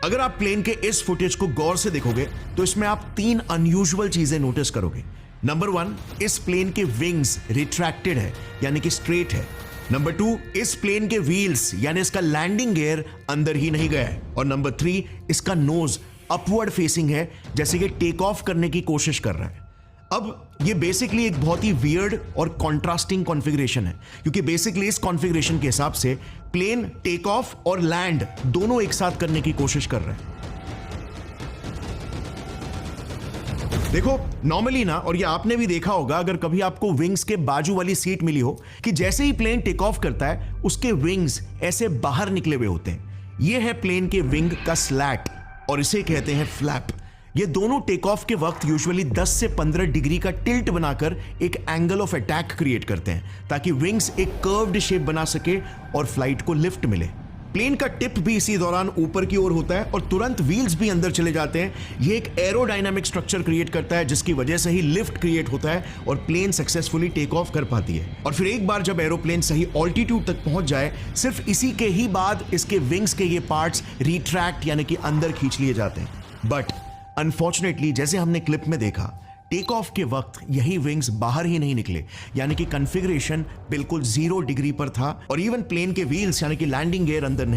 अगर आप प्लेन के इस फुटेज को गौर से देखोगे तो इसमें आप 3 अनयूजुअल चीजें नोटिस करोगे। नंबर 1, इस प्लेन के विंग्स रिट्रैक्टेड है यानी कि स्ट्रेट है। नंबर 2, इस प्लेन के व्हील्स यानी इसका लैंडिंग गियर अंदर ही नहीं गया है। और नंबर 3, इसका नोज अपवर्ड फेसिंग है, जैसे कि टेक ऑफ करने की कोशिश कर रहा है। अब ये बेसिकली एक बहुत ही वियर्ड और कॉन्ट्रास्टिंग कॉन्फ़िगरेशन है, क्योंकि बेसिकली इस कॉन्फ़िगरेशन के हिसाब से प्लेन टेक ऑफ और लैंड दोनों एक साथ करने की कोशिश कर रहा है। देखो नॉर्मली ना, और ये आपने भी देखा होगा अगर कभी आपको विंग्स के बाजू वाली सीट मिली हो, कि जैसे ही प्लेन टेक ऑफ करता है उसके विंग्स ऐसे बाहर निकले हुए होते हैं। ये है प्लेन के विंग का स्लैट और इसे कहते हैं फ्लैप। ये दोनों टेक ऑफ के वक्त यूजुअली 10 से 15 डिग्री का टिल्ट बनाकर एक एंगल ऑफ अटैक क्रिएट करते हैं, ताकि विंग्स एक कर्व्ड शेप बना सके और फ्लाइट को लिफ्ट मिले। प्लेन का टिप भी इसी दौरान ऊपर की ओर होता है और तुरंत व्हील्स भी अंदर चले जाते हैं। ये एक एरोडायनामिक स्ट्रक्चर क्रिएट करता है, जिसकी वजह से ही लिफ्ट क्रिएट होता है और प्लेन सक्सेसफुली टेक ऑफ कर पाती है। और फिर एक बार जब एरोप्लेन सही ऑल्टीट्यूड तक पहुंच जाए, सिर्फ इसी के ही बाद इसके विंग्स के ये पार्ट्स रिट्रैक्ट यानी कि अंदर खींच लिए जाते हैं। बट अनफॉर्चुनेटली जैसे हमने क्लिप में देखा, टेक ऑफ के वक्त यही विंग्स बाहर ही नहीं निकले, यानी कि कॉन्फ़िगरेशन बिल्कुल 0 डिग्री पर था और इवन प्लेन के व्हील्स यानी कि लैंडिंग गियर अंदर नहीं